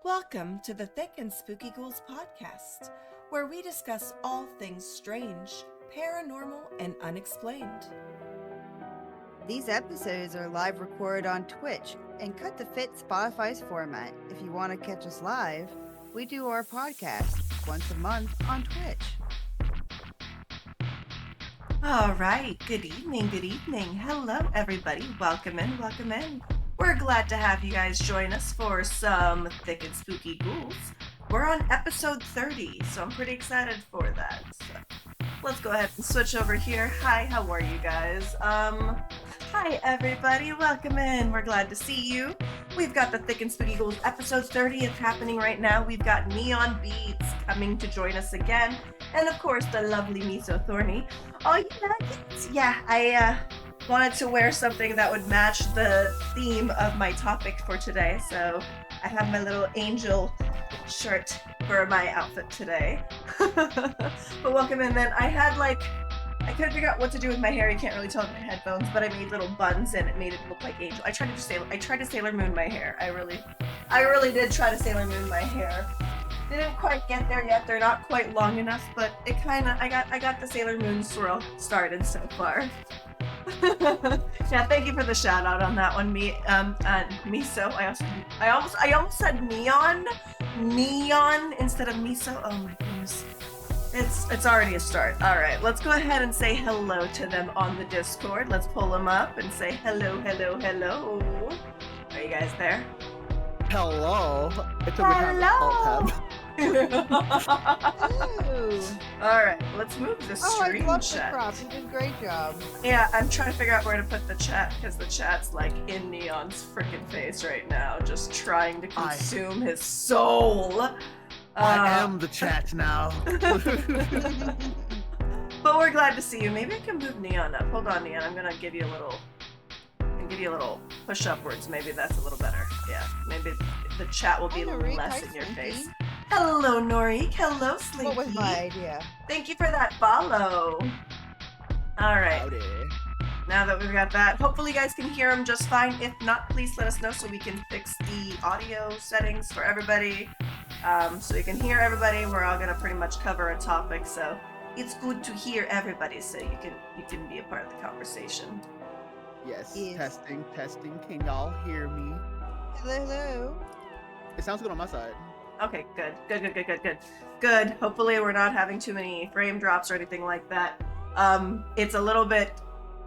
Welcome to the Thick and Spooky Ghouls podcast, where we discuss all things strange, paranormal, and unexplained. These episodes are live recorded on Twitch and cut to fit Spotify's format. If you want to catch us live, we do our podcast once a month on Twitch. All right, good evening, Hello, everybody. Welcome in. We're glad to have you guys join us for some Thick and Spooky Ghouls. We're on episode 30, so I'm pretty excited for that. So let's go ahead and switch over here. Hi, how are you guys? Hi everybody, welcome in. We're glad to see you. We've got the Thick and Spooky Ghouls episode 30 is happening right now. We've got Neon Beats coming to join us again. And of course, the lovely Meso Thorny. Oh, you like it? Yeah, I wanted to wear something that would match the theme of my topic for today. So I have my little angel shirt for my outfit today. But welcome in then. I couldn't figure out what to do with my hair. You can't really tell with my headphones, but I made little buns and it made it look like angel. I tried to Sailor Moon my hair. I really did try to Sailor Moon my hair. Didn't quite get there yet. They're not quite long enough, but it I got the Sailor Moon swirl started so far. Yeah, thank you for the shout out on that one, Meso. I almost said neon instead of Meso. Oh my goodness. It's already a start. All right, let's go ahead and say hello to them on the Discord. Let's pull them up and say hello. Are you guys there? Hello. It took me time to alt tab. All right, let's move the screen I love chat. the prop. You did a great job. Yeah, I'm trying to figure out where to put the chat because the chat's like in Neon's freaking face right now, just trying to consume his soul. I am the chat now. But we're glad to see you. Maybe I can move Neon up. Hold on, Neon. I'm gonna give you a little push upwards. Maybe that's a little better. Yeah, maybe the chat will be less in your face. Hello, Norik. Hello, Sleepy. What was my idea? Thank you for that follow. All right. Howdy. Now that we've got that, hopefully you guys can hear them just fine. If not, please let us know so we can fix the audio settings for everybody. So you can hear everybody. We're all gonna pretty much cover a topic, so it's good to hear everybody so you can be a part of the conversation. Yes. Testing. Can y'all hear me? Hello. It sounds good on my side. Okay, good. Hopefully we're not having too many frame drops or anything like that. It's a little bit,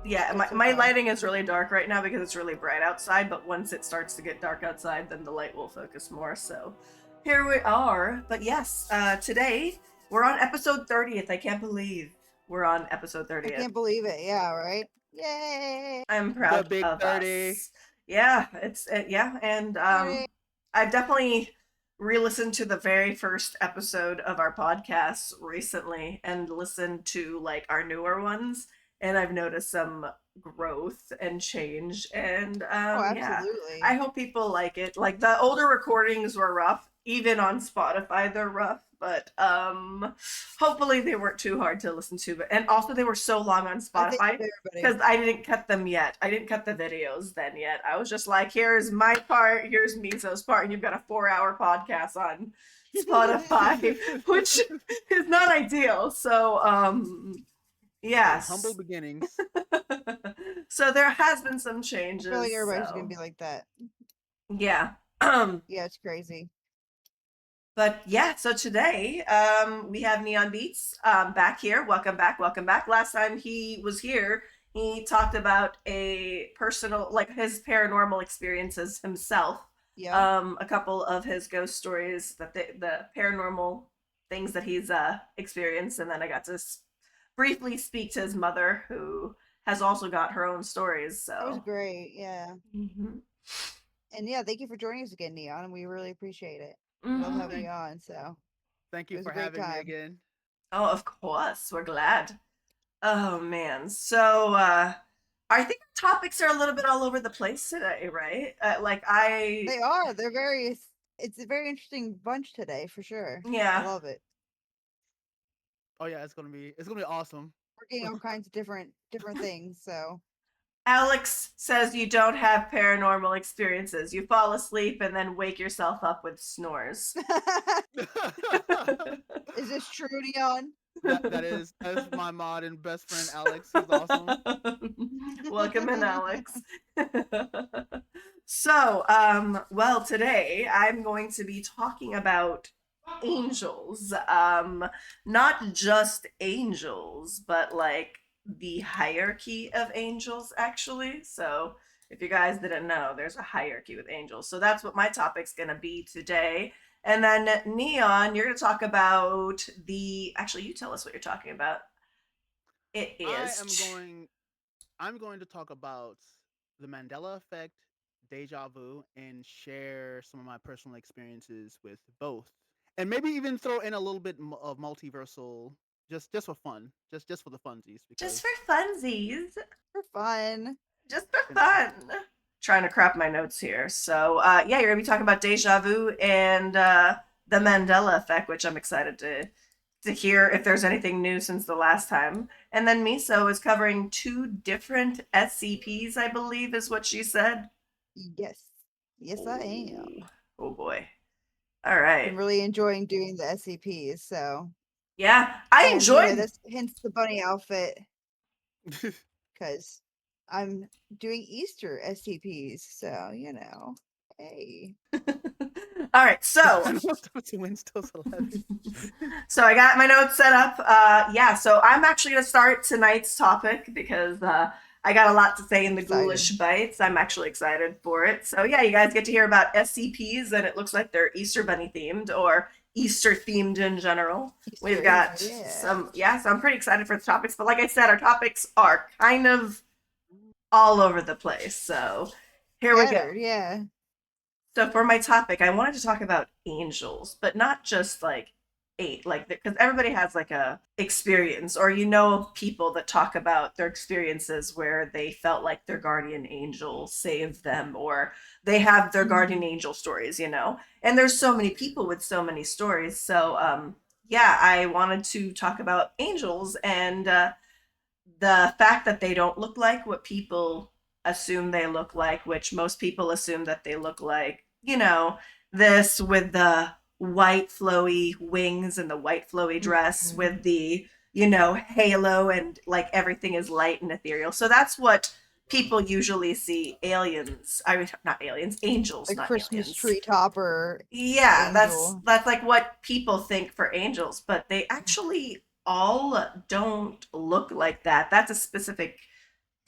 yeah, my lighting is really dark right now because it's really bright outside, but once it starts to get dark outside, then the light will focus more, so here we are. But yes, today we're on episode 30th. I can't believe we're on episode 30th. I can't believe it. Yeah, right? Yay! I'm proud The big of 30. us. Yeah, and I've definitely re-listened to the very first episode of our podcast recently and listened to like our newer ones, and I've noticed some growth and change, and absolutely. yeah, I hope people like it. Like the older recordings were rough, even on Spotify they're rough, but hopefully they weren't too hard to listen to. But and also they were so long on Spotify because I didn't cut them yet. I didn't cut the videos then yet. I was just like, here's my part, here's Meso's part, and you've got a 4-hour podcast on Spotify, which is not ideal. So yes. Humble beginnings. So there has been some changes. I feel like everybody's gonna be like that. Yeah. Yeah, it's crazy. But yeah, so today we have Neon Beats back here. Welcome back. Last time he was here, he talked about a personal, like his paranormal experiences himself. Yeah. A couple of his ghost stories, that the paranormal things that he's experienced, and then I got to briefly speak to his mother, who has also got her own stories. So that was great. Yeah. Mm-hmm. And yeah, thank you for joining us again, Neon. We really appreciate it. Mm-hmm. Love having you on. So thank you for having me again. Oh, of course, we're glad. Oh man, so I think our topics are a little bit all over the place today, right? They are. They're very. It's a very interesting bunch today, for sure. Yeah, I love it. Oh yeah, it's gonna be awesome. We're getting all kinds of different things. So Alex says you don't have paranormal experiences. You fall asleep and then wake yourself up with snores. Is this true, Dion? That's my mod and best friend Alex. He's awesome. Welcome in, Alex. So, well, today I'm going to be talking about angels. Not just angels, but like the hierarchy of angels, actually. So, if you guys didn't know, there's a hierarchy with angels. So, that's what my topic's going to be today. And then, Neon, you're going to talk about the. Actually, you tell us what you're talking about. It I is. am going. I'm going to talk about the Mandela effect, deja vu, and share some of my personal experiences with both, and maybe even throw in a little bit of multiversal, just for fun, just for the funsies, Just because for funsies. For fun. Just for you know. fun. Trying to crap my notes here. So, yeah, you're going to be talking about deja vu and the Mandela effect, which I'm excited to hear if there's anything new since the last time. And then Meso is covering 2 different SCPs, I believe, is what she said. Yes. Yes, I am. Oh boy. All right. Been really enjoying doing the SCPs, so. Yeah, I And, enjoyed. that's hence the bunny outfit, because I'm doing Easter SCPs, so, hey. All right, so Wednesday's 11. so I got my notes set up. Yeah, so I'm actually going to start tonight's topic because I got a lot to say in the Excited. ghoulish bites. I'm actually excited for it. So yeah, you guys get to hear about SCPs, and it looks like they're Easter Bunny themed or Easter themed in general. Easter We've got eggs, yeah. so I'm pretty excited for the topics. But like I said, our topics are kind of all over the place. So here we go. Scattered, yeah. So for my topic, I wanted to talk about angels, but not just like because everybody has like a experience, or people that talk about their experiences where they felt like their guardian angel saved them, or they have their guardian angel stories. And there's so many people with so many stories. So yeah, I wanted to talk about angels and the fact that they don't look like what people assume they look like, which most people assume that they look like, this with the white flowy wings and the white flowy dress with the, halo and like everything is light and ethereal. So that's what people usually see aliens. I mean, not aliens, angels, The not Christmas aliens. tree topper. Yeah, angel. that's like what people think for angels, but they actually all don't look like that. That's a specific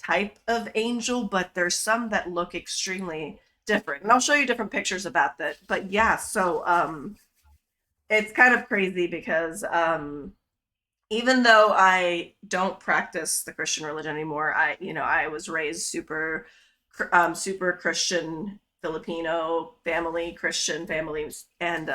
type of angel, but there's some that look extremely different. And I'll show you different pictures about that. But yeah, so it's kind of crazy because even though I don't practice the Christian religion anymore, I was raised super Christian Filipino family, Christian families, and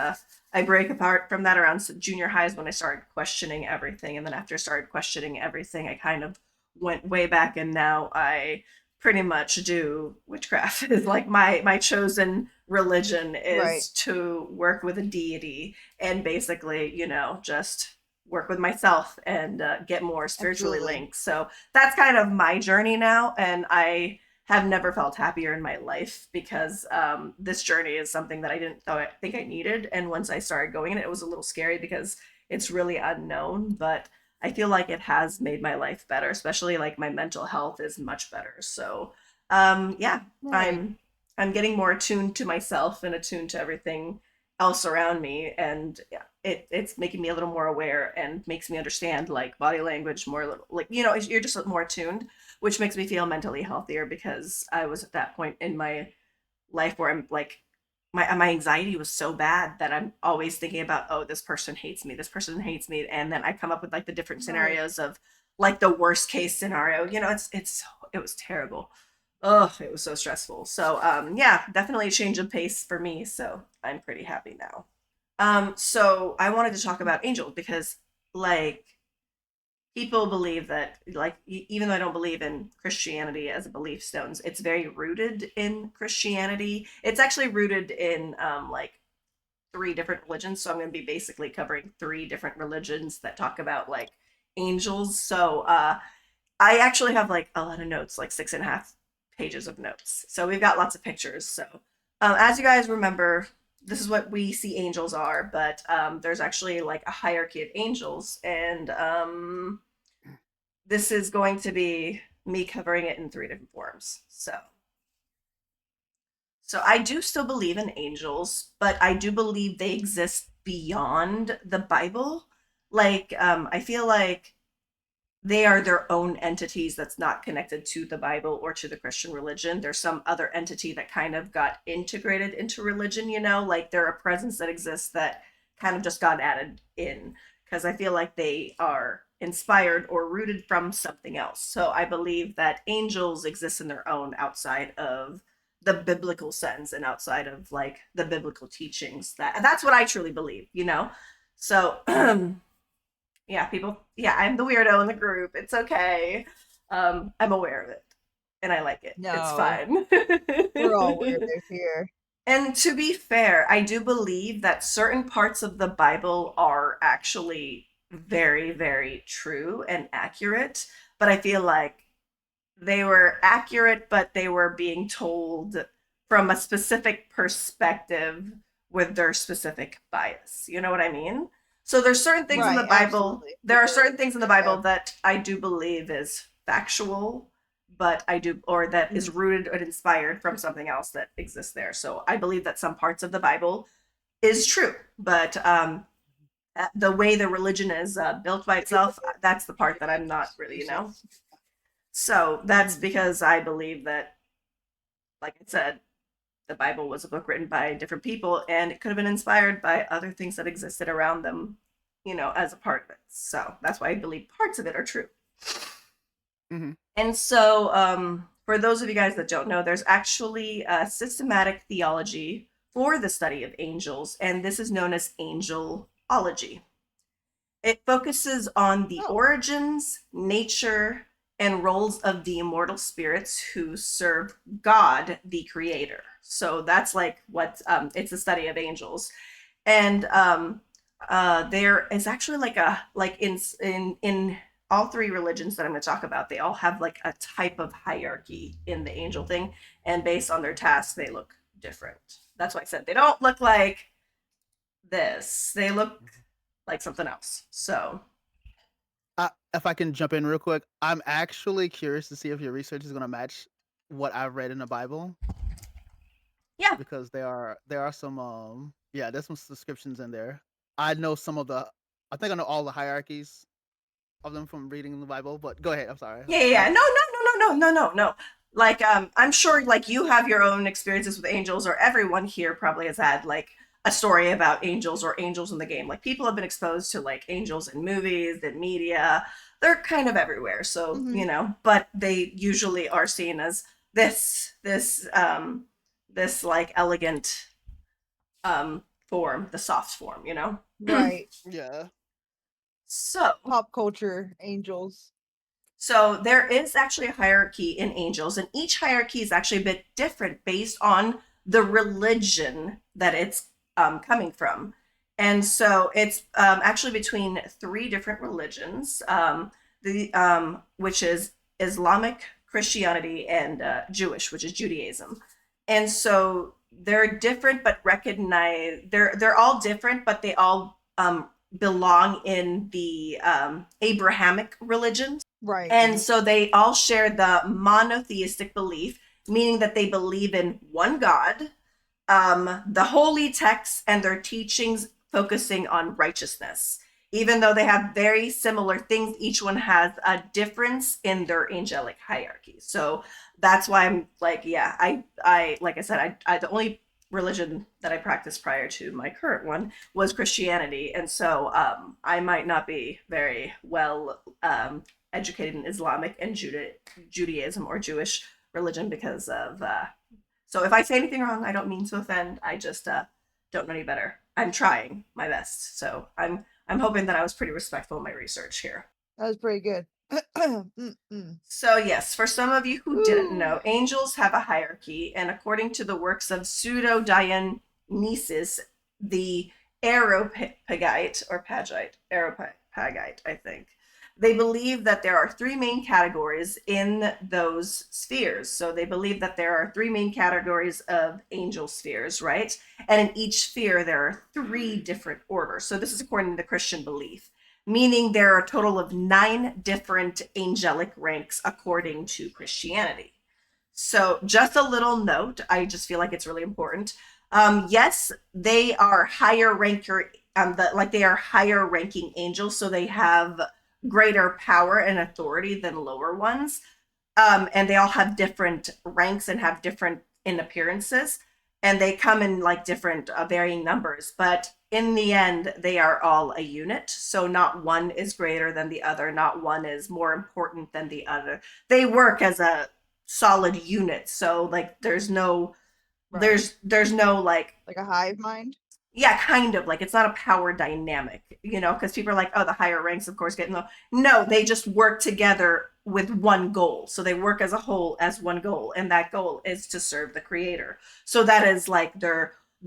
I break apart from that around junior highs when I started questioning everything, and then after I started questioning everything, I kind of went way back, and now I pretty much do witchcraft. Is like my chosen religion Right. is to work with a deity and basically, just work with myself and get more spiritually Absolutely. linked. So that's kind of my journey now, and I have never felt happier in my life because this journey is something that I didn't think I needed. And once I started going in it was a little scary because it's really unknown, but I feel like it has made my life better, especially like my mental health is much better. So yeah, Right. I'm getting more attuned to myself and attuned to everything else around me, and yeah, it's making me a little more aware and makes me understand like body language more, like you're just more attuned, which makes me feel mentally healthier because I was at that point in my life where I'm like my anxiety was so bad that I'm always thinking about, oh, this person hates me, and then I come up with like the different Right. scenarios of like the worst case scenario. It was terrible. Oh, it was so stressful. So yeah, definitely a change of pace for me. So I'm pretty happy now. So I wanted to talk about angels because like people believe that like even though I don't believe in Christianity as a belief stones, it's very rooted in Christianity. It's actually rooted in like 3 different religions. So I'm going to be basically covering 3 different religions that talk about like angels. So I actually have like a lot of notes, like pages of notes. So we've got lots of pictures. So as you guys remember, this is what we see angels are, but there's actually like a hierarchy of angels, and this is going to be me covering it in 3 different forms. So I do still believe in angels, but I do believe they exist beyond the Bible. Like I feel like they are their own entities that's not connected to the Bible or to the Christian religion. There's some other entity that kind of got integrated into religion, like they're a presence that exists that kind of just got added in, because I feel like they are inspired or rooted from something else. So I believe that angels exist in their own outside of the biblical sense and outside of like the biblical teachings. That's what I truly believe. So yeah, I'm the weirdo in the group. It's okay. I'm aware of it and I like it. It's No, fine. we're all weirdos here. And to be fair, I do believe that certain parts of the Bible are actually very, very true and accurate, but I feel like they were accurate, but they were being told from a specific perspective with their specific bias. You know what I mean? So there's certain things in the Right, Bible. absolutely. There are Sure. certain things in the Yeah. Bible that I do believe is factual, but or that is rooted and inspired from something else that exists there. So I believe that some parts of the Bible is true, but the way the religion is built by itself, that's the part that I'm not really. So that's because I believe that, like I said, the Bible was a book written by different people and it could have been inspired by other things that existed around them, as a part of it. So that's why I believe parts of it are true. Mm-hmm. And so, for those of you guys that don't know, there's actually a systematic theology for the study of angels, and this is known as angelology. It focuses on the origins, nature, and roles of the immortal spirits who serve God, the creator. So that's like what it's a study of angels. And there is actually like in all 3 religions that I'm going to talk about, they all have like a type of hierarchy in the angel thing, and based on their tasks, they look different. That's why I said they don't look like this. They look like something else. So If I can jump in real quick, I'm actually curious to see if your research is going to match what I've read in the Bible. Yeah, because there are some there's some descriptions in there. I know I think I know all the hierarchies of them from reading the Bible. But go ahead. I'm sorry. yeah. No. Like, I'm sure like you have your own experiences with angels, or everyone here probably has had like a story about angels or angels in the game. Like people have been exposed to like angels in movies and media. They're kind of everywhere. So, but they usually are seen as this like elegant form, the soft form. Right. Yeah. So Pop culture angels. So there is actually a hierarchy in angels, and each hierarchy is actually a bit different based on the religion that it's coming from. And so it's actually between 3 different religions, which is Islamic, Christianity, and Jewish, which is Judaism. And so they're different, but recognize they're all different, but they all belong in the Abrahamic religion. Right. And so they all share the monotheistic belief, meaning that they believe in one God, the holy texts, and their teachings focusing on righteousness. Even though they have very similar things, each one has a difference in their angelic hierarchy. So that's why I'm like, yeah, I like I said, I the only religion that I practiced prior to my current one was Christianity, and so I might not be very well educated in Islamic and Judaism or Jewish religion because of. So if I say anything wrong, I don't mean to offend. I just don't know any better. I'm trying my best, so I'm hoping that I was pretty respectful in my research here. That was pretty good. So yes, for some of you who didn't Ooh. know, angels have a hierarchy, and according to the works of Pseudo Dionysius, the Areopagite, I think, they believe that there are three main categories in those spheres. So they believe that there are three main categories of angel spheres, right? And in each sphere, there are three different orders. So this is according to the Christian belief, meaning there are a total of 9 different angelic ranks according to Christianity. So just a little note, I just feel like it's really important. Yes, they are higher ranker, they are higher ranking angels, so they have greater power and authority than lower ones. And they all have different ranks and have different in appearances, and they come in like different varying numbers. But in the end, they are all a unit. So not one is greater than the other. Not one is more important than the other. They work as a solid unit. So like, Right. there's no like, Like a hive mind? yeah, kind of like, it's not a power dynamic, because people are like, oh, the higher ranks, of course, get no, they just work together with one goal. So they work as a whole as one goal, and that goal is to serve the creator. So that is like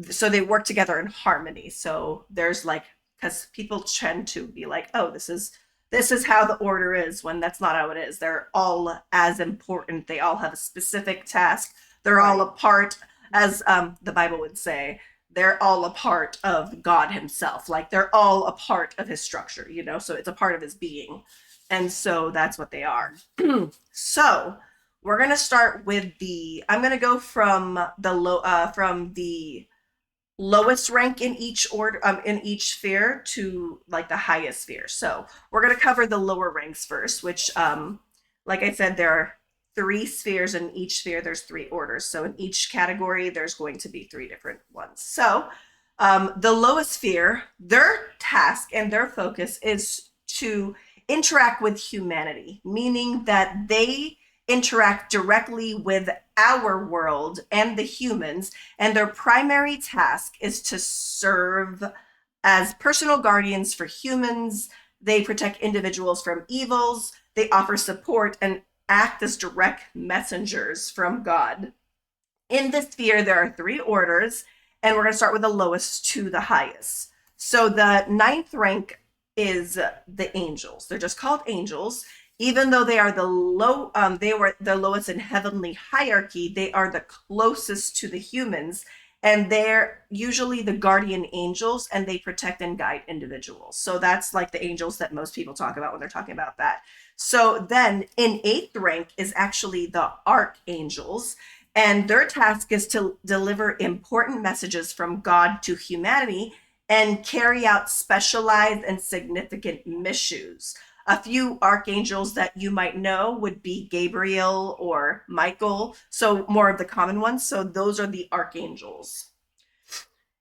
so they work together in harmony. So there's like, because people tend to be like, oh, this is how the order is, when that's not how it is. They're all as important. They all have a specific task. They're all a Right. part, as the Bible would say, they're all a part of God himself. Like, they're all a part of his structure, so it's a part of his being. And so that's what they are. So we're going to start with I'm going to go from the lowest rank in each order, in each sphere, to like the highest sphere. So we're going to cover the lower ranks first, which, like I said, there are 3 spheres. In each sphere there's 3 orders. So in each category there's going to be 3 different ones. So the lowest sphere, their task and their focus is to interact with humanity, meaning that they interact directly with our world and the humans, and their primary task is to serve as personal guardians for humans. They protect individuals from evils, they offer support, and act as direct messengers from God. In this sphere, there are 3 orders, and we're going to start with the lowest to the highest. So the ninth rank is the angels. They're just called angels. Even though they are they were the lowest in heavenly hierarchy, they are the closest to the humans, and they're usually the guardian angels, and they protect and guide individuals. So that's like the angels that most people talk about when they're talking about that. So then in 8th rank is actually the archangels, and their task is to deliver important messages from God to humanity and carry out specialized and significant missions. A few archangels that you might know would be Gabriel or Michael, so more of the common ones. So those are the archangels.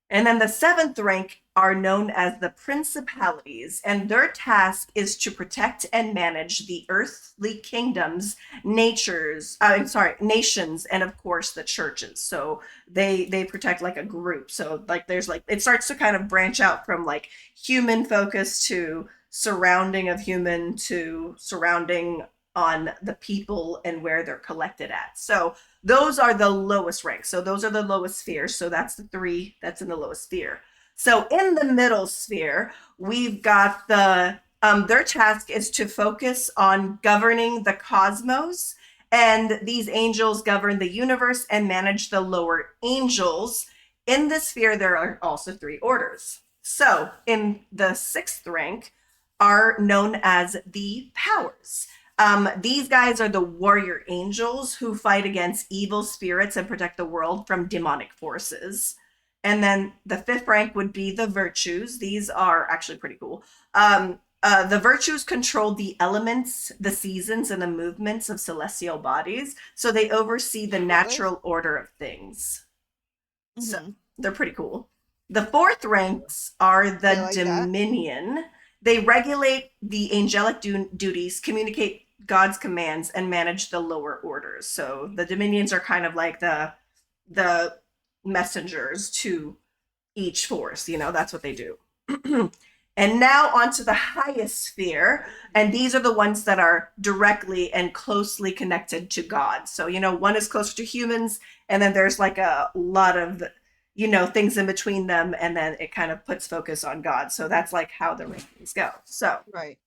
And then the 7th rank are known as the principalities, and their task is to protect and manage the earthly kingdoms, nations, and of course the churches. So they protect like a group. So like there's like, it starts to kind of branch out from like human focus to surrounding of human to surrounding on the people and where they're collected at. So those are the lowest ranks. So those are the lowest spheres. So that's the 3 that's in the lowest sphere. So in the middle sphere, we've got their task is to focus on governing the cosmos. And these angels govern the universe and manage the lower angels. In this sphere, there are also 3 orders. So in the 6th rank are known as the powers. These guys are the warrior angels who fight against evil spirits and protect the world from demonic forces. And then the 5th rank would be the virtues. These are actually pretty cool. The virtues control the elements, the seasons, and the movements of celestial bodies. So they oversee the natural order of things. So they're pretty cool. The 4th ranks are the like dominion. They regulate the angelic duties, communicate God's commands, and manage the lower orders. So the dominions are kind of like the messengers to each force. That's what they do. And now onto the highest sphere, and these are the ones that are directly and closely connected to God. So one is closer to humans, and then there's like a lot of things in between them, and then it kind of puts focus on God. So that's like how the rankings go. So right.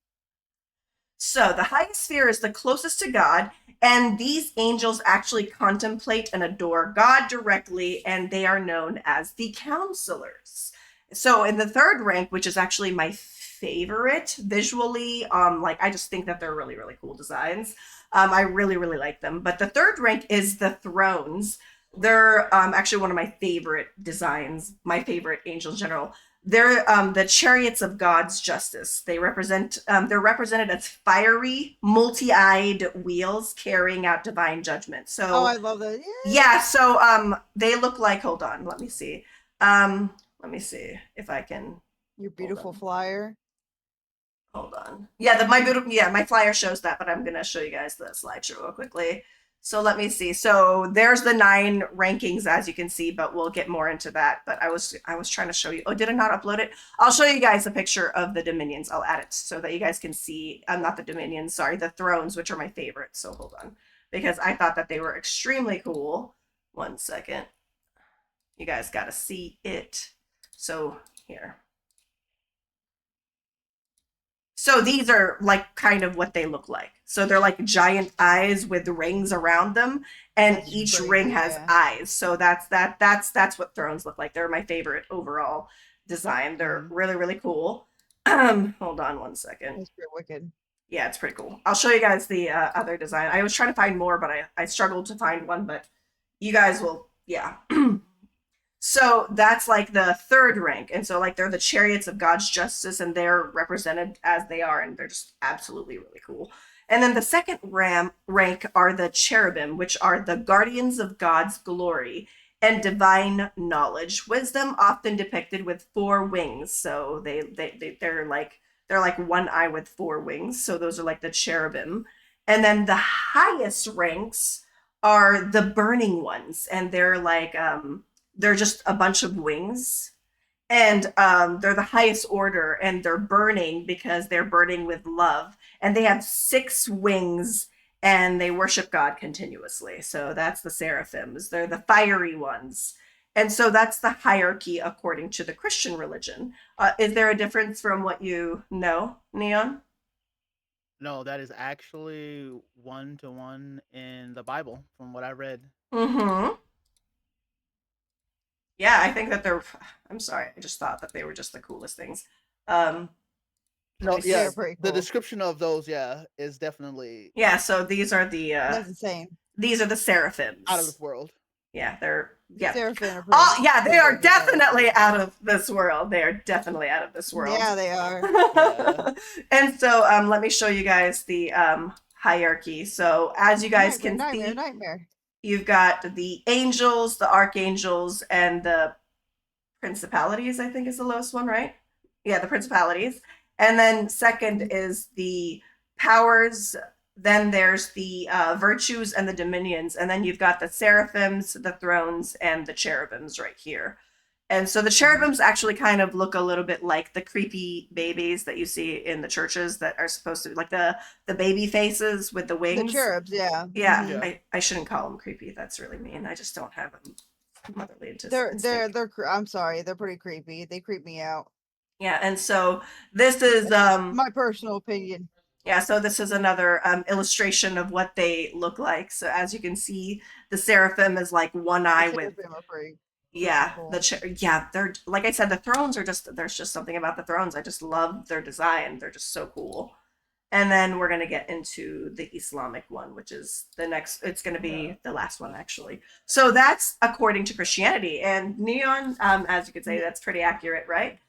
So the highest sphere is the closest to God, and these angels actually contemplate and adore God directly, and they are known as the counselors. So in the third rank, which is actually my favorite visually, like I just think that they're really, really cool designs. I really, really like them. But the third rank is the thrones. They're actually one of my favorite designs, my favorite angel in general. They're the chariots of God's justice. They're represented as fiery, multi-eyed wheels carrying out divine judgment. Oh, So I love that. yeah, so they look like, hold on, let me see. Let me see if I can Your beautiful on. flyer. Hold on. Yeah, my flyer shows that, but I'm gonna show you guys the slideshow real quickly. So let me see. So there's the 9 rankings, as you can see, but we'll get more into that. But I was trying to show you. Oh, did I not upload it? I'll show you guys a picture of the dominions. I'll add it so that you guys can see. Not the dominions, sorry, the thrones, which are my favorite. So hold on, because I thought that they were extremely cool. One second. You guys got to see it. So here. So these are like kind of what they look like. So they're like giant eyes with rings around them, and That's each crazy, ring has yeah. eyes. So that's what thrones look like. They're my favorite overall design. They're really, really cool. Hold on one second. That's pretty wicked. Yeah, it's pretty cool. I'll show you guys the other design. I was trying to find more, but I struggled to find one. But you guys will, yeah. So that's like the third rank. And so like they're the chariots of God's justice, and they're represented as they are, and they're just absolutely really cool. And then the second rank are the cherubim, which are the guardians of God's glory and divine knowledge. Wisdom often depicted with 4 wings. So they're like one eye with 4 wings. So those are like the cherubim. And then the highest ranks are the burning ones, and they're just a bunch of wings, and they're the highest order, and they're burning because they're burning with love, and they have 6 wings, and they worship God continuously. So that's the seraphims. They're the fiery ones, and so that's the hierarchy according to the Christian religion. Is there a difference from what you know, Neon? No, that is actually 1-to-1 in the Bible, from what I read. Mm-hmm. Yeah, I think that they're. I'm sorry, I just thought that they were just the coolest things. Um, No, They're yeah, pretty the cool. description of those, yeah, is definitely yeah. So these are That's insane. the seraphims. out of this world. Yeah, they're The Seraphim are pretty. Oh yeah, they pretty are wicked. They're definitely pretty out of this world. They are definitely out of this world. Yeah, they are. Yeah. And so let me show you guys the hierarchy. So as you guys can see, Nightmare. you've got the angels, the archangels, and the principalities, I think is the lowest one, right? Yeah, the principalities. And then second is the powers. Then there's the virtues and the dominions. And then you've got the seraphims, the thrones, and the cherubims right here. And so the cherubims actually kind of look a little bit like the creepy babies that you see in the churches that are supposed to be like the baby faces with the wings. The cherubs, yeah. Yeah, Yeah. I shouldn't call them creepy. That's really mean. I just don't have them motherly They're I'm sorry, they're pretty creepy. They creep me out. Yeah, and so this is My personal opinion. yeah, so this is another illustration of what they look like. So as you can see, the seraphim is like one eye The with Seraphim are pretty yeah, cool. yeah, they're like I said, the thrones are just there's just something about the thrones. I just love their design. They're just so cool. And then we're gonna get into the Islamic one, which is the next. It's gonna be the last one actually. So that's according to Christianity, and Neon, as you could say, that's pretty accurate, right?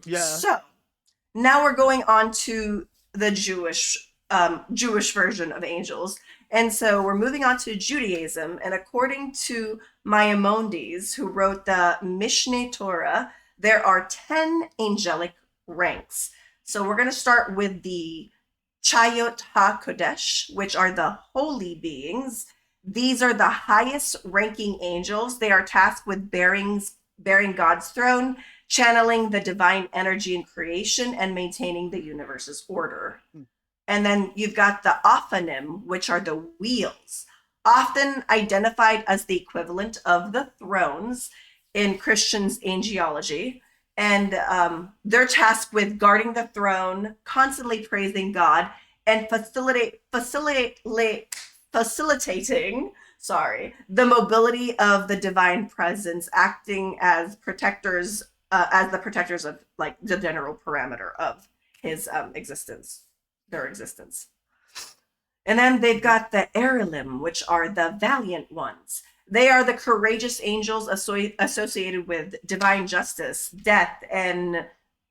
Yeah. So now we're going on to the Jewish version of angels, and so we're moving on to Judaism. And according to Maimonides, who wrote the Mishneh Torah, there are 10 angelic ranks. So we're going to start with the Chayot HaKodesh, which are the holy beings. These are the highest ranking angels. They are tasked with bearing God's throne, channeling the divine energy in creation, and maintaining the universe's order. And then you've got the Ophanim, which are the wheels, often identified as the equivalent of the thrones in Christians' angelology. And they're tasked with guarding the throne, constantly praising God, and facilitating the mobility of the divine presence, acting as protectors, as the protectors of like the general parameter of his existence, their existence. And then they've got the Erelim, which are the valiant ones. They are the courageous angels associated with divine justice, death, and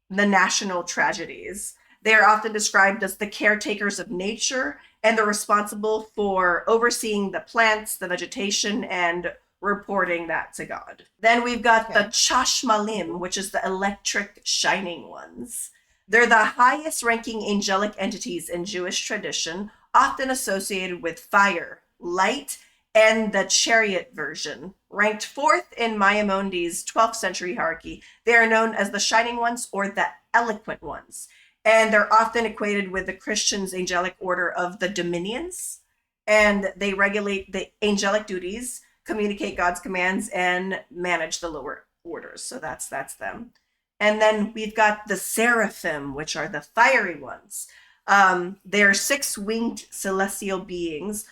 the national tragedies. They are often described as the caretakers of nature, and they're responsible for overseeing the plants, the vegetation, and reporting that to God. Then we've got the Chashmalim, which is the electric shining ones. They're the highest ranking angelic entities in Jewish tradition, often associated with fire, light, and the chariot version. Ranked fourth in Maimonid's 12th century hierarchy, they are known as the shining ones or the eloquent ones. And they're often equated with the Christians' angelic order of the dominions. And they regulate the angelic duties, communicate God's commands, and manage the lower orders. So that's them. And then we've got the seraphim, which are the fiery ones. They are six-winged celestial beings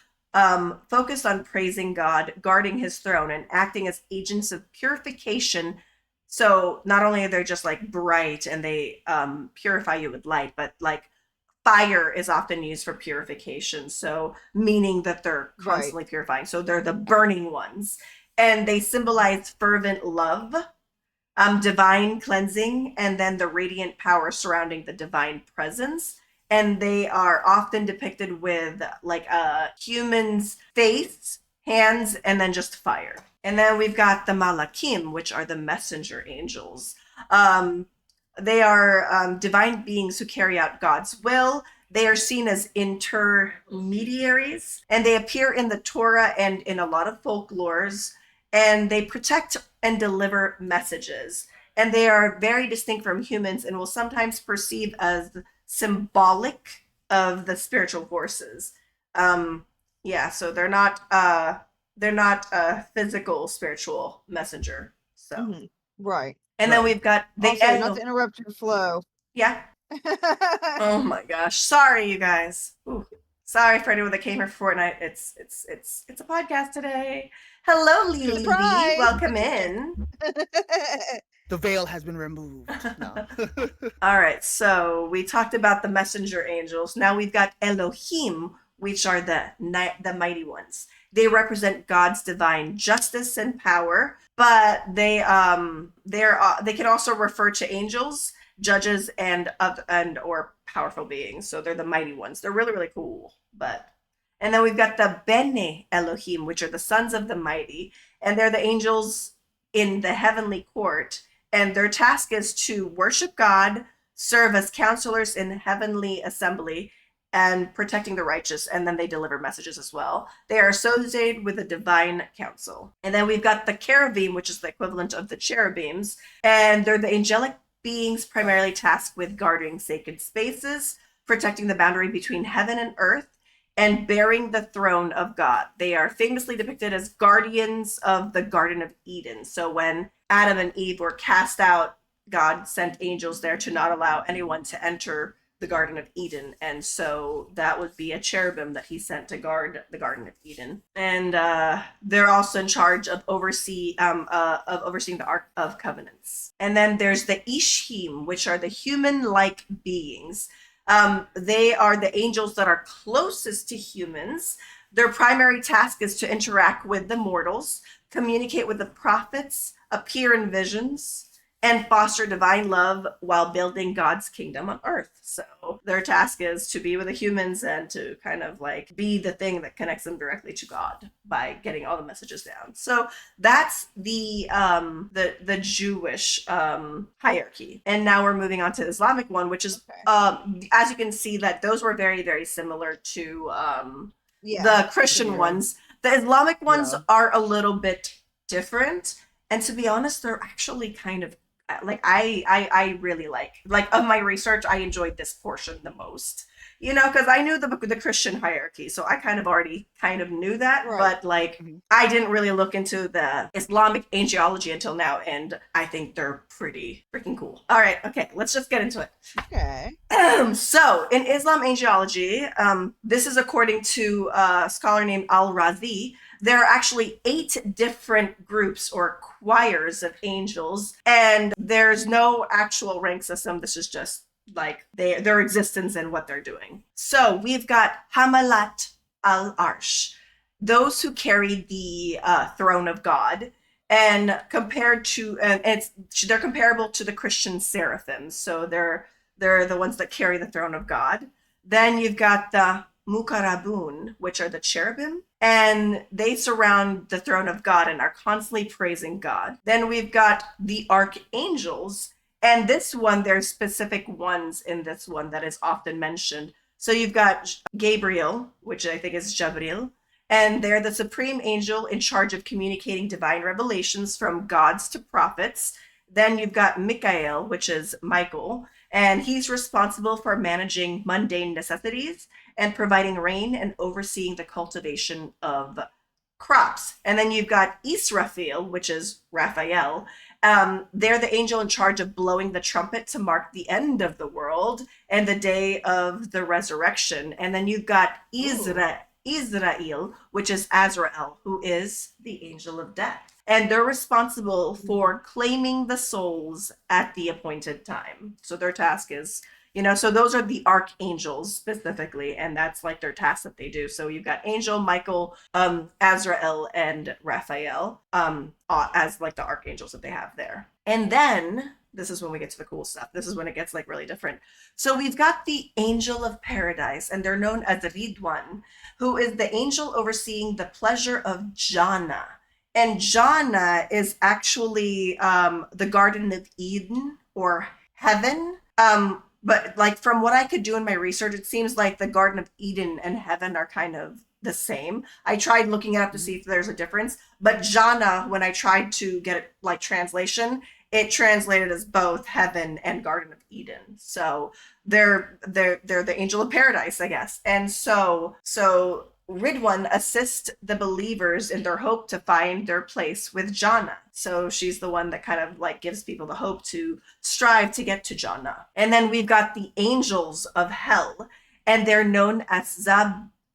focused on praising God, guarding his throne, and acting as agents of purification. So not only are they just like bright and they purify you with light, but like fire is often used for purification. So meaning that they're constantly purifying. So they're the burning ones. And they symbolize fervent love, divine cleansing, and then the radiant power surrounding the divine presence. And they are often depicted with like a human's face, hands, and then just fire. And then we've got the Malakim, which are the messenger angels. They are divine beings who carry out God's will. They are seen as intermediaries, and they appear in the Torah and in a lot of folklores, and they protect and deliver messages. And they are very distinct from humans and will sometimes perceive as symbolic of the spiritual forces. So they're not a physical spiritual messenger. So right. And then we've got the also, not to interrupt your flow. Yeah. Oh my gosh. Sorry, you guys. Ooh. Sorry for anyone that came here for Fortnite. It's a podcast today. Hello, Lily. Welcome in. The veil has been removed. No. All right, so we talked about the messenger angels. Now we've got Elohim, which are the mighty ones. They represent God's divine justice and power, but they can also refer to angels, judges, and or powerful beings. So they're the mighty ones. They're really, really cool. And then we've got the Bene Elohim, which are the sons of the mighty, and they're the angels in the heavenly court. And their task is to worship God, serve as counselors in heavenly assembly, and protecting the righteous, and then they deliver messages as well. They are associated with the divine council. And then we've got the cherubim, which is the equivalent of the cherubims, and they're the angelic beings primarily tasked with guarding sacred spaces, protecting the boundary between heaven and earth, and bearing the throne of God. They are famously depicted as guardians of the Garden of Eden. So when Adam and Eve were cast out, God sent angels there to not allow anyone to enter the Garden of Eden. And so that would be a cherubim that he sent to guard the Garden of Eden. And they're also in charge of overseeing the Ark of Covenants. And then there's the Ishim, which are the human-like beings. They are the angels that are closest to humans. Their primary task is to interact with the mortals, communicate with the prophets, appear in visions, and foster divine love while building God's kingdom on earth. So their task is to be with the humans and to kind of like be the thing that connects them directly to God by getting all the messages down. So that's the Jewish hierarchy. And now we're moving on to the Islamic one, which is as you can see that those were very, very similar to the Christian ones. The Islamic ones are a little bit different. And to be honest, they're actually kind of like I really like of my research, I enjoyed this portion the most. you know, because I knew the Christian hierarchy, so I kind of already knew that, Right. but like Mhm. I didn't really look into the Islamic angelology until now, and I think they're pretty freaking cool. All right, okay, let's just get into it. Okay. So, in Islam angelology, this is according to a scholar named Al-Razi, there are actually 8 different groups or choirs of angels, and there's no actual rank system. This is just like their existence and what they're doing. So, we've got Hamalat al-Arsh, those who carry the throne of God, and they're comparable to the Christian seraphims. So they're the ones that carry the throne of God. Then you've got the Mukarabun, which are the cherubim, and they surround the throne of God and are constantly praising God. Then we've got the archangels, and this one, there's specific ones in this one that is often mentioned. So you've got Gabriel, which I think is Jabril, and they're the supreme angel in charge of communicating divine revelations from gods to prophets. Then you've got Michael, which is Michael, and he's responsible for managing mundane necessities and providing rain and overseeing the cultivation of crops. And then you've got Israfil, which is Raphael. They're the angel in charge of blowing the trumpet to mark the end of the world and the day of the resurrection. And then you've got Israel, which is Azrael, who is the angel of death. And they're responsible for claiming the souls at the appointed time. So their task is, you know, so those are the archangels specifically, and that's like their task that they do. So you've got Angel, Michael, Azrael, and Raphael as like the archangels that they have there. And then this is when we get to the cool stuff. This is when it gets like really different. So we've got the angel of paradise, and they're known as Ridwan, who is the angel overseeing the pleasure of Jannah. And Jannah is actually the Garden of Eden or heaven. But like from what I could do in my research, it seems like the Garden of Eden and heaven are kind of the same. I tried looking it up to see if there's a difference, but Jannah, when I tried to get it like translation, it translated as both heaven and Garden of Eden. So they're the angel of paradise, I guess. And so Ridwan assists the believers in their hope to find their place with Jannah. So she's the one that kind of like gives people the hope to strive to get to Jannah. And then we've got the angels of hell, and they're known as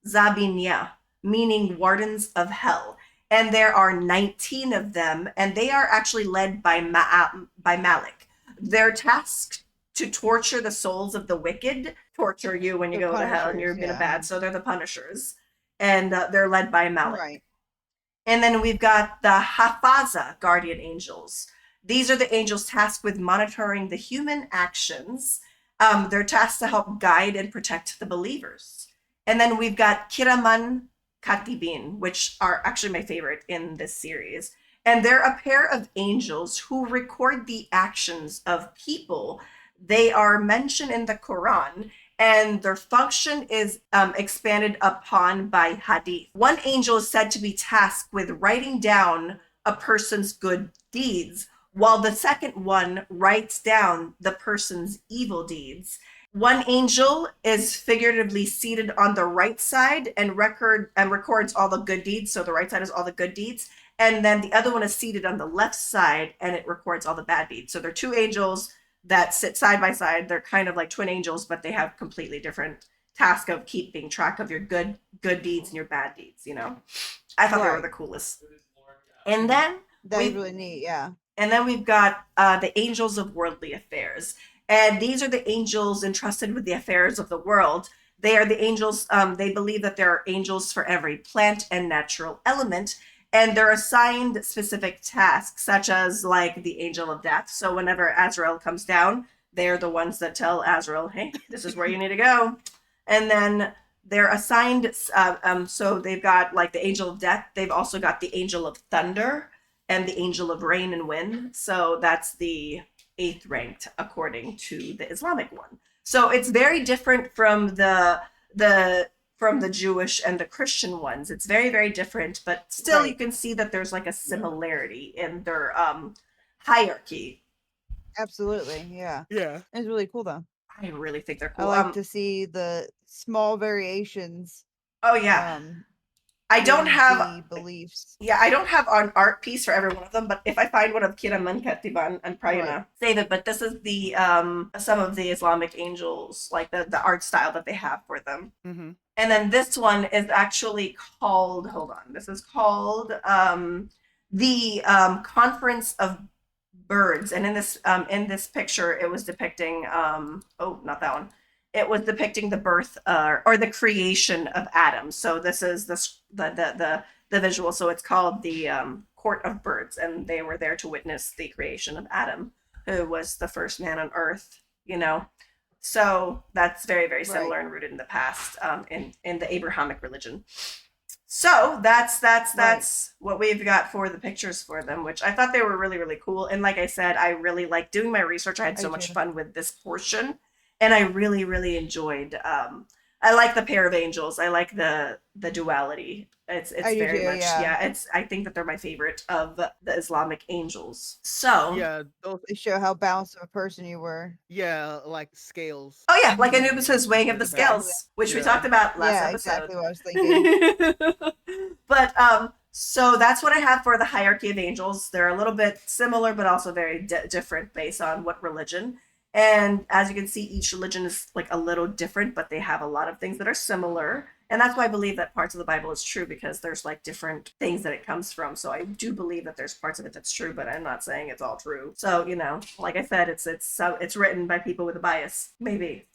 Zabinya, meaning wardens of hell. And there are 19 of them, and they are actually led by Malik. They're tasked to torture the souls of the wicked, torture you when you go to hell and you're being bad. So they're the punishers, and they're led by Malik. Right. And then we've got the Hafaza guardian angels. These are the angels tasked with monitoring the human actions. They're tasked to help guide and protect the believers. And then we've got Kiraman Katibin, which are actually my favorite in this series. And they're a pair of angels who record the actions of people. They are mentioned in the Quran, and their function is expanded upon by hadith. One angel is said to be tasked with writing down a person's good deeds, while the second one writes down the person's evil deeds. One angel is figuratively seated on the right side and records all the good deeds. So the right side is all the good deeds. And then the other one is seated on the left side and it records all the bad deeds. So they're 2 angels that sit side by side. They're kind of like twin angels, but they have completely different task of keeping track of your good deeds and your bad deeds, you know. I thought they were the coolest. And then that's really neat, yeah. And then we've got the angels of worldly affairs. And these are the angels entrusted with the affairs of the world. They are the angels, they believe that there are angels for every plant and natural element, and they're assigned specific tasks, such as like the angel of death. So whenever Azrael comes down, they're the ones that tell Azrael, hey, this is where you need to go. And then they're assigned, so they've got like the angel of death. They've also got the angel of thunder and the angel of rain and wind. So that's the 8th ranked according to the Islamic one. So it's very different from the Jewish and the Christian ones. It's very, very different, but still you can see that there's like a similarity in their hierarchy. Absolutely, yeah. Yeah. It's really cool though. I really think they're cool. I like to see the small variations. Oh yeah. I don't With have the beliefs. I don't have an art piece for every one of them, but if I find one of Kiraman Katiban, I'm probably gonna save it. But this is the some of the Islamic angels, like the art style that they have for them. Mm-hmm. And then this one is actually called, hold on, this is called the Conference of Birds. And in this picture, it was depicting oh, not that one. It was depicting the birth or the creation of Adam. So this is the visual. So it's called the Court of Birds, and they were there to witness the creation of Adam, who was the first man on Earth. You know, so that's very, very similar Right. and rooted in the past in the Abrahamic religion. So that's what we've got for the pictures for them, which I thought they were really, really cool. And like I said, I really like doing my research. I had so much fun with this portion, and I really, really enjoyed. I like the pair of angels. I like the duality. It's I do very too, much yeah. It's I think that they're my favorite of the Islamic angels. So Yeah, those. They show how balanced of a person you were. Yeah, like scales. oh yeah, like Anubis's weighing of the Exactly. scales, which we Yeah. talked about last Yeah, episode. exactly what I was thinking. But so that's what I have for the hierarchy of angels. They're a little bit similar, but also very different based on what religion. And as you can see, each religion is like a little different, but they have a lot of things that are similar. And that's why I believe that parts of the Bible is true, because there's like different things that it comes from. So I do believe that there's parts of it that's true, but I'm not saying it's all true. So, you know, like I said, it's written by people with a bias, maybe.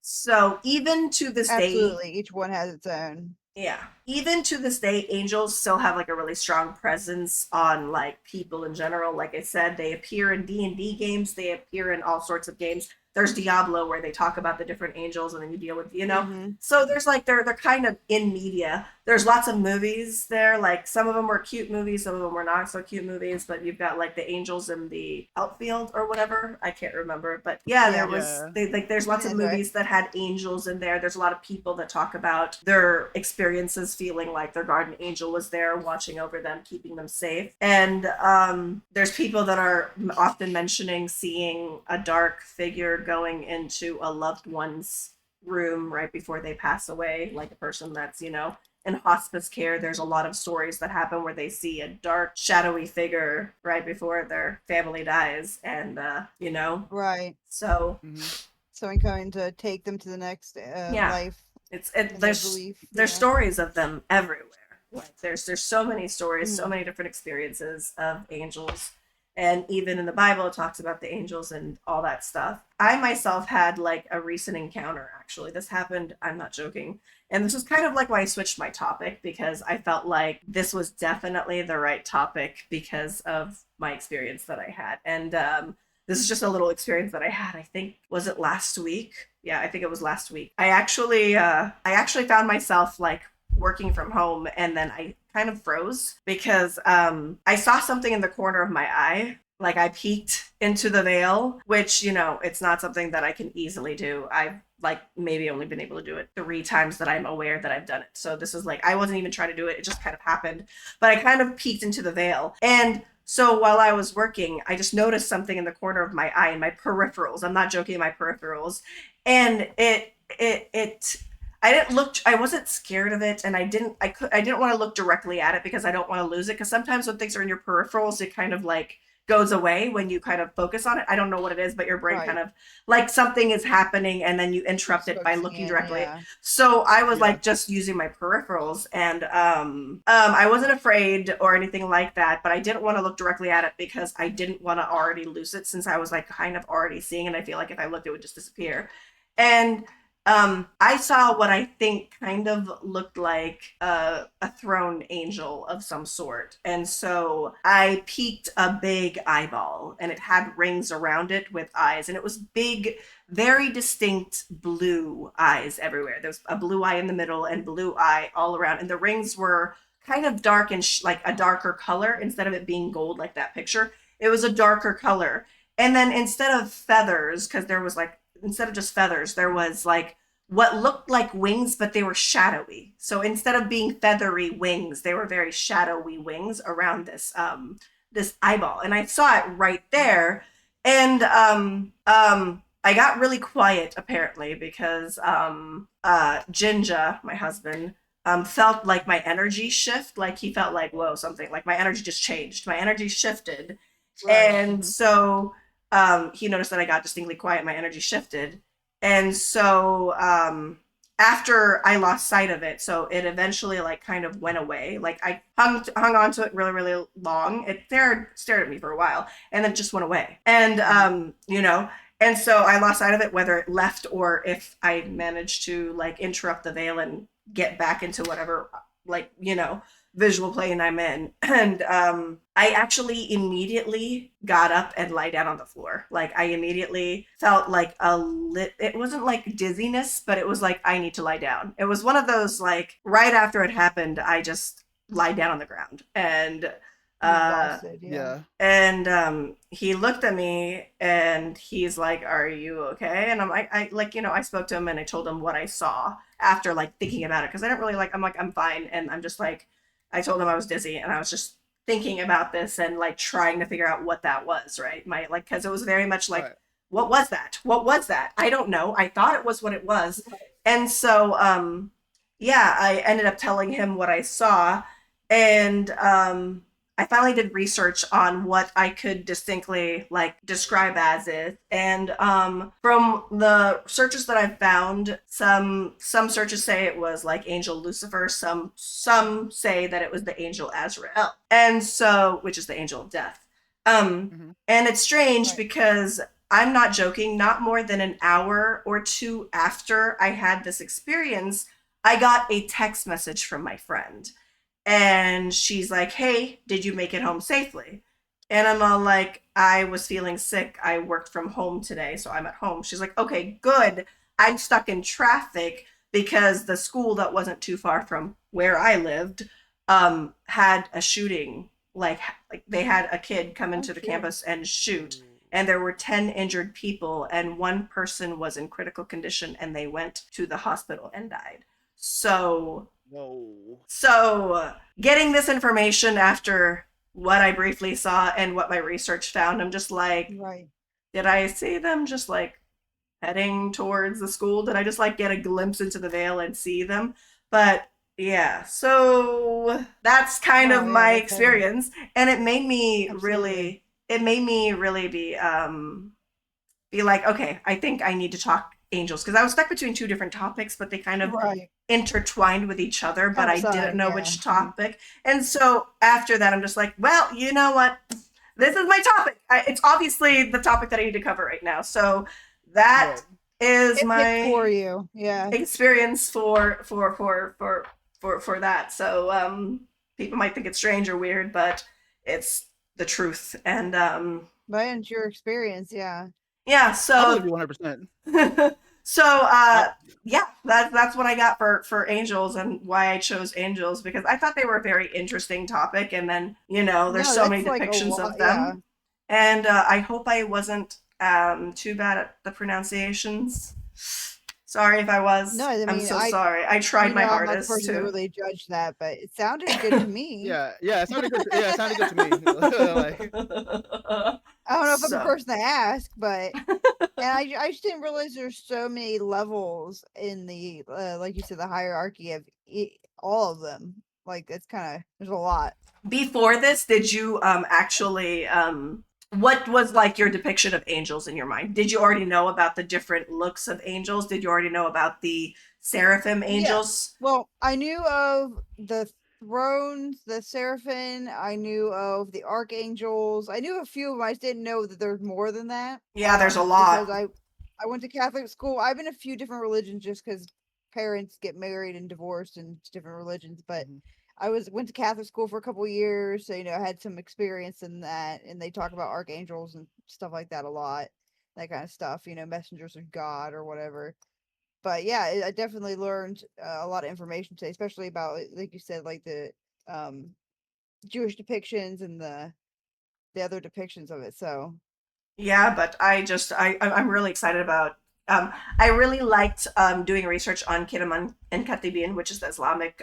So even to this day, Absolutely. Each one has its own. yeah, even to this day, angels still have like a really strong presence on like people in general. Like I said, they appear in D&D games, they appear in all sorts of games. There's Diablo, where they talk about the different angels, and then you deal with, you know. Mhm. So there's like they're kind of in media. There's lots of movies there. Like some of them were cute movies, some of them were not so cute movies. But you've got like the angels in the outfield or whatever. I can't remember, but yeah, there was Yeah. like there's lots of That's right. movies that had angels in there. There's a lot of people that talk about their experiences feeling like their guardian angel was there watching over them, keeping them safe. And there's people that are often mentioning seeing a dark figure going into a loved one's room right before they pass away, like a person that's, you know, in hospice care. There's a lot of stories that happen where they see a dark, shadowy figure right before their family dies, and you know, Right. so Mm-hmm. Someone coming to take them to the next yeah, life. there's Yeah. stories of them everywhere. Like there's so many stories, so Mhm. many different experiences of angels. And even in the Bible, it talks about the angels and all that stuff. I myself had like a recent encounter, actually. This happened, I'm not joking. And this was kind of like why I switched my topic, because I felt like this was definitely the right topic because of my experience that I had. And this is just a little experience that I had. I think, was it last week? Yeah, I think it was last week. I actually found myself like working from home, and then I kind of froze because I saw something in the corner of my eye. Like I peeked into the veil, which, you know, it's not something that I can easily do. I've like maybe only been able to do it 3 times that I'm aware that I've done it. So this is like, I wasn't even trying to do it. It just kind of happened. But I kind of peeked into the veil. And so while I was working, I just noticed something in the corner of my eye, in my peripherals. I'm not joking, my peripherals. And it I didn't look. I wasn't scared of it, and I didn't want to look directly at it because I don't want to lose it. Because sometimes when things are in your peripherals, it kind of like goes away when you kind of focus on it. I don't know what it is, but your brain kind Right. of like something is happening, and then you interrupt it by Focusing looking in, directly. yeah. So I was Yeah. like just using my peripherals, and I wasn't afraid or anything like that, but I didn't want to look directly at it because I didn't want to already lose it, since I was like kind of already seeing, and I feel like if I looked, it would just disappear. And I saw what I think kind of looked like a thrown angel of some sort. And so I peeked a big eyeball, and it had rings around it with eyes. And it was big, very distinct blue eyes everywhere. There was a blue eye in the middle and blue eye all around. And the rings were kind of dark and like a darker color instead of it being gold like that picture. It was a darker color. And then instead of feathers, because there was like, instead of just feathers, there was like what looked like wings, but they were shadowy. So instead of being feathery wings, they were very shadowy wings around this eyeball, and I saw it right there. And I I got really quiet apparently because Jinja, my husband, felt like my energy shift. Like he felt like, whoa, something like my energy just changed. My energy shifted. Right. And so he noticed that I got distinctly quiet, my energy shifted. And so after I lost sight of it, so it eventually like kind of went away. Like I hung on to it really, really long. It stared at me for a while and then just went away. And and so I lost sight of it, whether it left or if I managed to like interrupt the veil and get back into whatever like, visual plane I'm in. And I actually immediately got up and lie down on the floor. Like I immediately felt like it wasn't like dizziness, but it was like I need to lie down. It was one of those like right after it happened, I just lie down on the ground and Exhausted, yeah. Yeah. and he looked at me and he's like, "Are you okay?" And I'm like, I spoke to him and I told him what I saw after like thinking about it because I didn't really like. I'm like, I'm fine, and I'm just like, I told him I was dizzy and I was just thinking about this and like trying to figure out what that was, right? My like because it was very much like, Right. what was that? What was that? I don't know. I thought it was what it was, Right. and so yeah, I ended up telling him what I saw, and I finally did research on what I could distinctly like describe as it. And from the searches that I've found, some searches say it was like Angel Lucifer, some say that it was the Angel Azrael. And so which is the angel of death. Hmm. And it's strange Right. because I'm not joking, not more than an hour or two after I had this experience, I got a text message from my friend and she's like, "Hey, did you make it home safely?" And I'm all like, "I was feeling sick. I worked from home today, so I'm at home." She's like, "Okay, good. I'm stuck in traffic because the school that wasn't too far from where I lived had a shooting. Like they had a kid come Oh, into the shoot. campus and shoot, and there were 10 injured people and one person was in critical condition and they went to the hospital and died." So Whoa. getting this information after what I briefly saw and what my research found, I'm just like, Right. did I see them just like heading towards the school? Did I just like get a glimpse into the veil and see them? But yeah, so that's kind of Wow, yeah, my that's heavy. experience, and Absolutely. it made me really be like, okay, I think I need to talk angels because I was stuck between two different topics, but they kind of Right. intertwined with each other, but I didn't Coinciding, know yeah. which topic. And so after that, I'm just like, well, you know what? This is my topic. It's obviously the topic that I need to cover right now. So that Right. is It hit for my you. Yeah. experience for that. So people might think it's strange or weird, but it's the truth. And But it's your experience, yeah. yeah, I believe so you 100%. so I, yeah, that's what I got for angels and why I chose angels because I thought they were a very interesting topic and then there's No, so many that's like a depictions lot, of yeah. them and I hope I wasn't too bad at the pronunciations. Sorry if I No, was. I I'm mean, so sorry. I tried my I'm not the hardest person to to. really judge that, but it sounded good to me. yeah, yeah, it sounded good. Yeah, it sounded good to me. Like, I don't know if I'm the So person to ask, but and I just didn't realize there's so many levels in the like you said, the hierarchy of all of them. Like it's kind of there's a lot. before this, did you actually what was like your depiction of angels in your mind? Did you already know about the different looks of angels? Did you already know about the seraphim Yeah. angels? Well, I knew of the thrones, the seraphim. I knew of the archangels. I knew a few of them. I just didn't know that there's more than that. Yeah, there's a Because lot. I went to Catholic school. I've been a few different religions just because parents get married and divorced in different religions. But mhm. went to Catholic school for a couple of years, so I had some experience in that. And they talk about archangels and stuff like that a lot, that kind of stuff. Messengers of God or whatever. But yeah, I definitely learned a lot of information today, especially about like you said, like the um, Jewish depictions and the other depictions of it. So Yeah, but I'm really excited about. I really liked doing research on Kidam and Katibin, which is the Islamic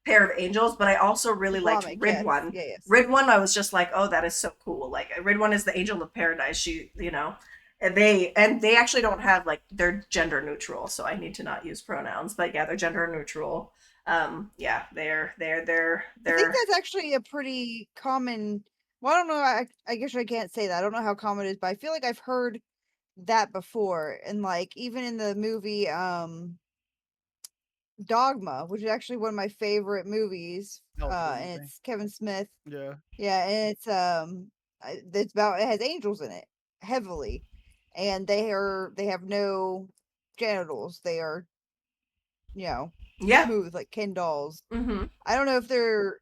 pair of angels. But I also really liked Islamic, yes, Ridwan. yeah, yes, Ridwan, I was just like, oh, that is so cool. Like Ridwan is the angel of paradise. She. And they actually don't have like they're gender neutral, so I need to not use pronouns. But yeah, they're gender neutral. Yeah, I think they're that's actually a pretty common. Well, I don't know. I guess I can't say that. I don't know how common it is, but I feel like I've heard that before. And like even in the movie Dogma, which is actually one of my favorite movies, Oh, the movie. and it's Kevin Smith. Yeah. Yeah, and it's about it has angels in it heavily, and they have no genitals. They are, you know, yeah. smooth like Ken dolls. Mm-hmm. I don't know if they're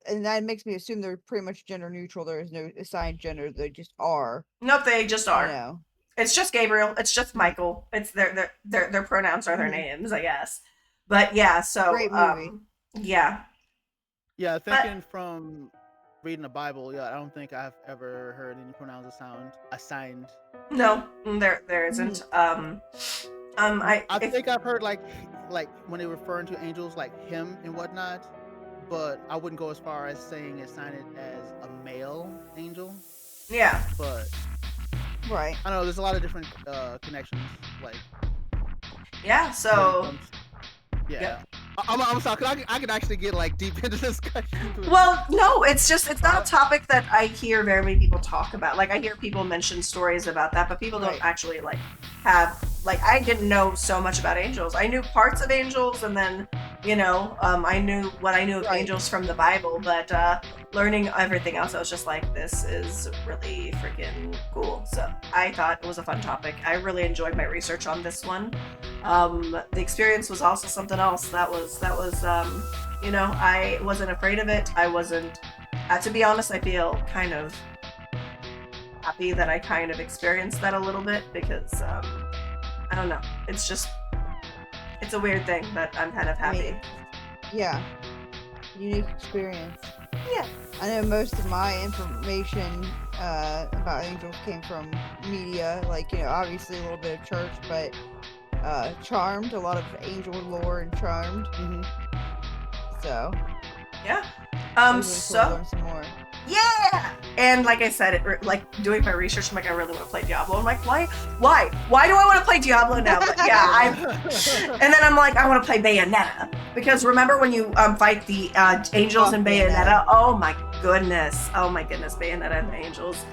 and that makes me assume they're pretty much gender neutral. There is no assigned gender. They just are, Nope, they just you are. know. It's just Gabriel. It's just Mm, Michael. It's their pronouns are their mhm. names, I guess. But yeah, so Great movie. yeah. Yeah, But thinking from reading the Bible, yeah, I don't think I've ever heard any pronouns assigned. no, there Mhm. isn't. I I if think I've heard like when they referring to angels like him and whatnot, but I wouldn't go as far as saying assign it as a male angel. yeah. But Right. I don't know there's a lot of different connections. Like Yeah, when it so comes, yeah. yep. I'm sorry, 'cause I could actually get like deep into discussions with. Well, no, it's not a But topic that I hear very many people talk about. Like I hear people mention stories about that, but people don't Right. actually like have like I didn't know so much about angels. I knew parts of angels and then, I knew what I knew of Right. angels from the Bible, but learning everything else I was just like this is really freaking cool. So, I thought it was a fun topic. I really enjoyed my research on this one. The experience was also something else. I wasn't afraid of it. I wasn't. To be honest, I feel kind of happy that I kind of experienced that a little bit because I don't know. It's a weird thing, but I'm kind of I mean, happy. yeah, unique experience. Yeah. I know most of my information about angels came from media, like, obviously a little bit of church, but Charmed, a lot of angel lore and Charmed. mhm. So Yeah. it was really cool to So learn some more. yeah. And like I said, like doing my research, I'm like, I really want to play Diablo. I'm like, why do I want to play Diablo now? But yeah, and then I'm like, I want to play Bayonetta because remember when you fight the angels Fuck in Bayonetta. Bayonetta? Oh my goodness, Bayonetta and the angels,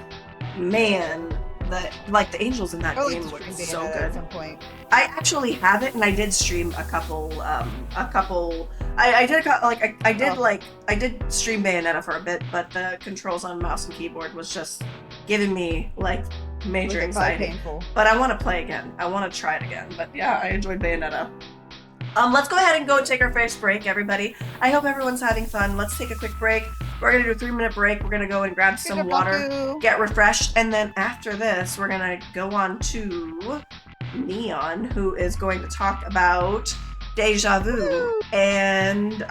man. The angels in that I would like game to look stream so Bayonetta at good. some point. I actually have it, and I did stream a couple. I did Oh, I did stream Bayonetta for a bit, but the controls on mouse and keyboard was just giving me like major was it probably anxiety. painful? But I want to play again. I want to try it again. But yeah, I enjoyed Bayonetta. Let's go ahead and go take our first break, everybody. I hope everyone's having fun. Let's take a quick break. We're gonna do a 3-minute break. We're gonna go and grab some water, Daku. get refreshed, and then after this, we're gonna go on to Neon, who is going to talk about deja vu Woo! and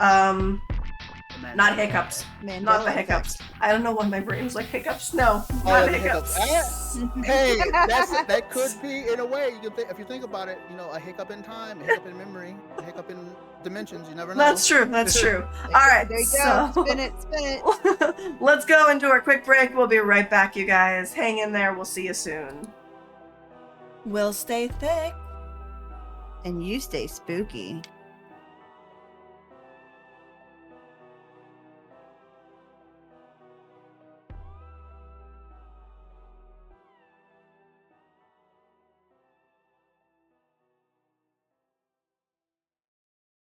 not hiccups. Mandela Not the effect. hiccups. I don't know why my brain was like hiccups. No, Oh, not the hiccups. Hey, that could be in a way. If you think about it, a hiccup in time, a hiccup in memory, a hiccup in dimensions. You never know. That's true. That's true. There All right, you so go. Spin it. let's go and do our quick break. We'll be right back, you guys. Hang in there. We'll see you soon. We'll stay thick. And you stay spooky.